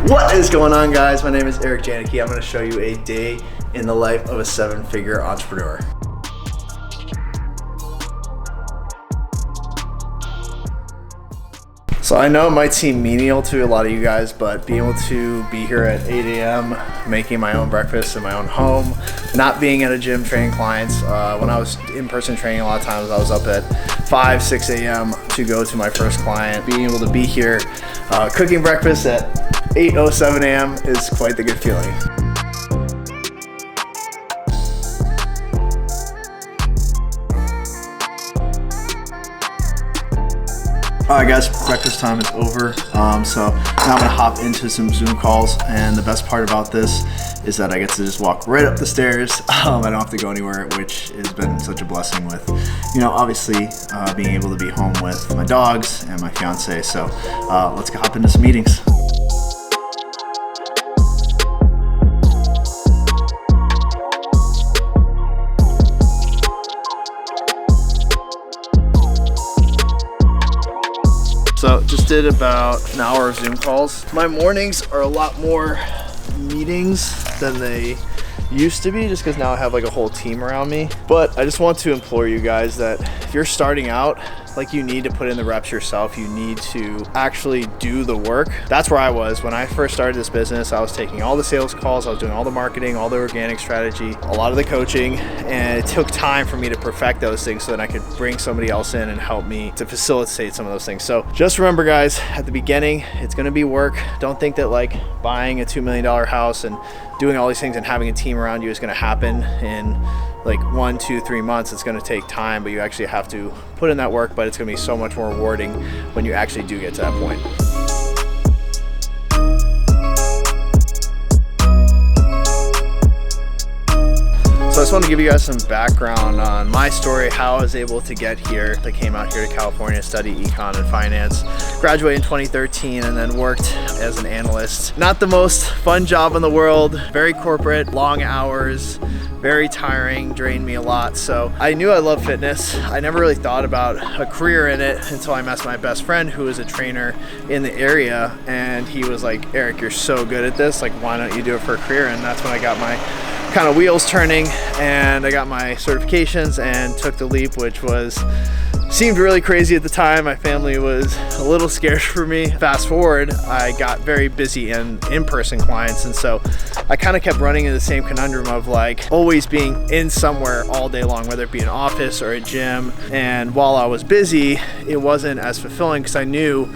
What is going on, guys? My name is Eric Janicki. I'm going to show you a day in the life of a 7-figure entrepreneur. So I know it might seem menial to a lot of you guys, but being able to be here at 8 a.m., making my own breakfast in my own home, not being at a gym training clients. When I was in-person training, a lot of times I was up at 5, 6 a.m. to go to my first client. Being able to be here, cooking breakfast at 8:07 a.m. is quite the good feeling. Alright guys, breakfast time is over, so now I'm going to hop into some Zoom calls, and the best part about this is that I get to just walk right up the stairs. I don't have to go anywhere, which has been such a blessing with, obviously being able to be home with my dogs and my fiance. So let's hop into some meetings. So just did about an hour of Zoom calls. My mornings are a lot more meetings than they used to be, just because now I have like a whole team around me. But I just want to implore you guys that if you're starting out, you need to put in the reps yourself. You need to actually do the work. That's where I was when I first started this business. I was taking all the sales calls, I was doing all the marketing, all the organic strategy, a lot of the coaching, and it took time for me to perfect those things so that I could bring somebody else in and help me to facilitate some of those things. So just remember, guys, at the beginning, it's gonna be work. Don't think that buying a $2 million house and doing all these things and having a team around you is gonna happen in 1, 2, 3 months. It's going to take time, but you actually have to put in that work, but it's going to be so much more rewarding when you actually do get to that point. So I just want to give you guys some background on my story, how I was able to get here. I came out here to California to study econ and finance, graduated in 2013, and then worked as an analyst. Not the most fun job in the world, very corporate, long hours, very tiring, drained me a lot. So I knew I loved fitness. I never really thought about a career in it until I met my best friend, who was a trainer in the area. And he was like, Eric, you're so good at this. Why don't you do it for a career? And that's when I got my kind of wheels turning, and I got my certifications and took the leap, which seemed really crazy at the time. My family was a little scared for me. Fast forward, I got very busy in-person clients, and so I kind of kept running into the same conundrum of always being in somewhere all day long, whether it be an office or a gym. And while I was busy, it wasn't as fulfilling because I knew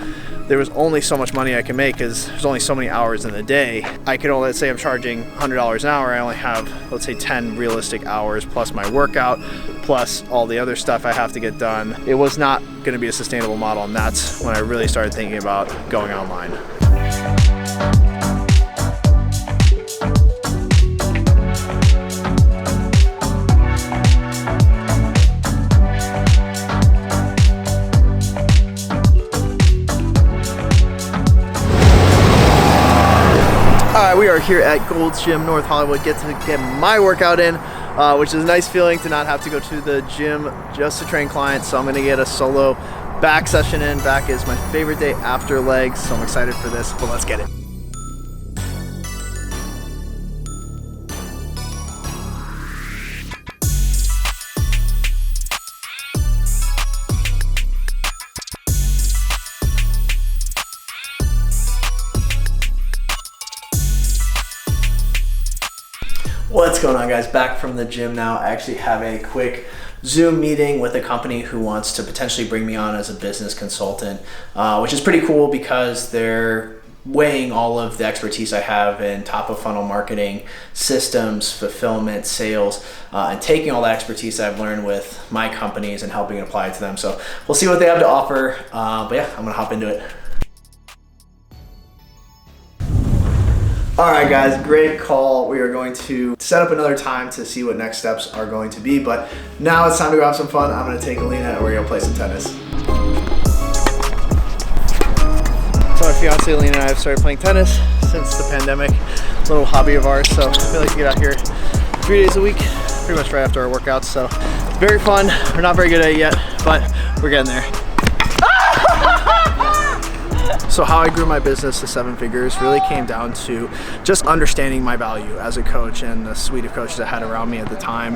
there was only so much money I can make because there's only so many hours in the day. I could only, let's say I'm charging $100 an hour, I only have, let's say, 10 realistic hours plus my workout, plus all the other stuff I have to get done. It was not gonna be a sustainable model, and that's when I really started thinking about going online. We are here at Gold's Gym, North Hollywood. Get my workout in, which is a nice feeling to not have to go to the gym just to train clients. So I'm gonna get a solo back session in. Back is my favorite day after legs, so I'm excited for this, but let's get it. What's going on, guys? Back from the gym now. I actually have a quick Zoom meeting with a company who wants to potentially bring me on as a business consultant, which is pretty cool because they're weighing all of the expertise I have in top of funnel marketing, systems, fulfillment, sales, and taking all that expertise I've learned with my companies and helping apply it to them. So we'll see what they have to offer, but yeah, I'm gonna hop into it. All right, guys, great call. We are going to set up another time to see what next steps are going to be, but now it's time to go have some fun. I'm gonna take Alina and we're gonna play some tennis. So my fiance Alina and I have started playing tennis since the pandemic, a little hobby of ours. So we like to get out here 3 days a week, pretty much right after our workouts. So it's very fun. We're not very good at it yet, but we're getting there. So how I grew my business to 7 figures really came down to just understanding my value as a coach and the suite of coaches I had around me at the time,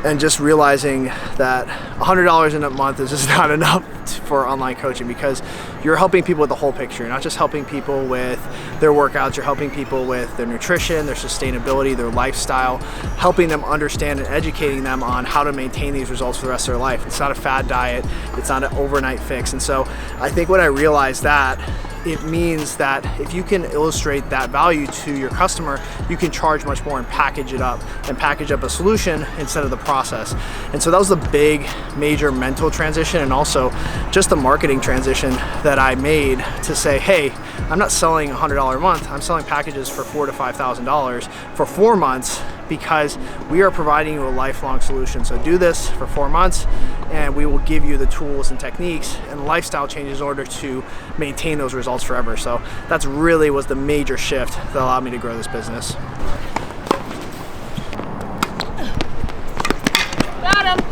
and just realizing that $100 in a month is just not enough for online coaching, because you're helping people with the whole picture. You're not just helping people with their workouts, you're helping people with their nutrition, their sustainability, their lifestyle, helping them understand and educating them on how to maintain these results for the rest of their life. It's not a fad diet, it's not an overnight fix. And so I think when I realized that, it means that if you can illustrate that value to your customer, you can charge much more and package it up, and package up a solution instead of the process. And so that was the big, major mental transition, and also just the marketing transition that I made to say, hey, I'm not selling $100 a month, I'm selling packages for $4,000 to $5,000 for 4 months, because we are providing you a lifelong solution. So do this for 4 months and we will give you the tools and techniques and lifestyle changes in order to maintain those results forever. So that's really was the major shift that allowed me to grow this business. Got him.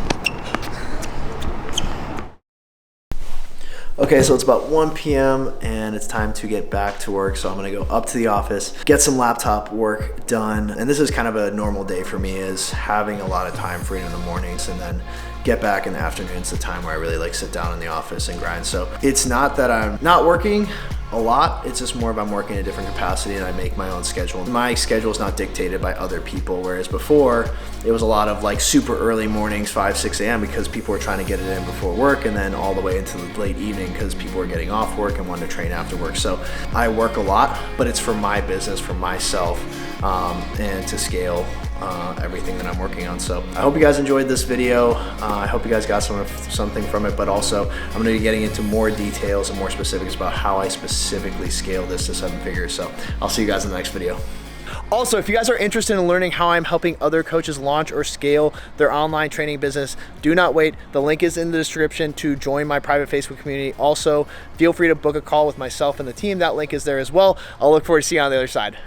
Okay, so it's about 1 p.m. and it's time to get back to work. So I'm gonna go up to the office, get some laptop work done. And this is kind of a normal day for me, is having a lot of time freedom in the mornings and then get back in the afternoons, the time where I really like sit down in the office and grind. So it's not that I'm not working a lot, it's just more of I'm working in a different capacity and I make my own schedule. My schedule is not dictated by other people, whereas before it was a lot of like super early mornings, 5, 6 a.m. because people were trying to get it in before work, and then all the way into the late evening because people were getting off work and wanted to train after work. So I work a lot, but it's for my business, for myself, and to scale everything that I'm working on. So I hope you guys enjoyed this video. I hope you guys got something from it, but also I'm gonna be getting into more details and more specifics about how I specifically scale this to 7 figures. So I'll see you guys in the next video. Also, if you guys are interested in learning how I'm helping other coaches launch or scale their online training business, do not wait. The link is in the description to join my private Facebook community. Also, feel free to book a call with myself and the team. That link is there as well. I'll look forward to seeing you on the other side.